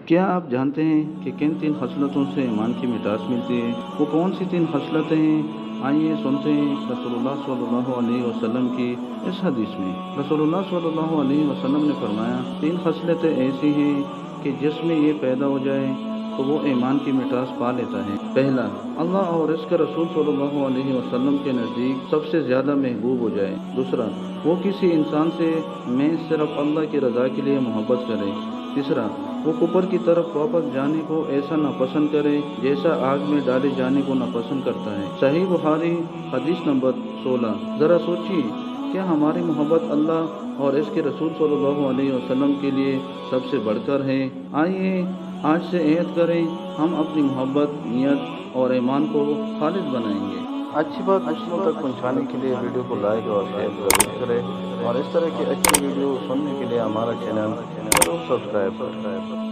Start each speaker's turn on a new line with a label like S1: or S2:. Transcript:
S1: क्या आप जानते हैं कि किन 3 ख़स्लतों से ईमान की मिठास मिलती है? वो कौन सी 3 ख़स्लतें हैं? आइए सुनते हैं रसूलुल्लाह स्वल्लल्लाहु अलैहि वसल्लम की इस हदीस में। रसूलुल्लाह स्वल्लल्लाहु अलैहि वसल्लम ने फरमाया, 3 ख़स्लतें ऐसी हैं कि जिसमें ये पैदा हो जाए तो वो ईमान की मिठास पा लेता है। पहला, अल्लाह और इसके रसूल सल्लल्लाहु अलैहि वसल्लम के नज़दीक सबसे ज़्यादा महबूब हो जाए। दूसरा, वो किसी इंसान से मैं सिर्फ अल्लाह की रज़ा के लिए मोहब्बत करे। तीसरा, वो कुफर की तरफ वापस जाने को ऐसा नापसंद करे जैसा आग में डाले जाने को नापसंद करता है। सही बुखारी हदीस नंबर 16। ज़रा सोचिए, क्या हमारी मोहब्बत अल्लाह और इसके रसूल सल्लल्लाहु अलैहि वसल्लम के लिए सबसे बढ़कर है? आइए आज से अहद करें, हम अपनी मोहब्बत, नियत और ईमान को खालिद बनाएंगे।
S2: अच्छी बात दूसरों तक पहुंचाने के लिए वीडियो को लाइक और शेयर ज़रूर करें और इस तरह की अच्छी वीडियो सुनने के लिए हमारा चैनल जरूर सब्सक्राइब करें।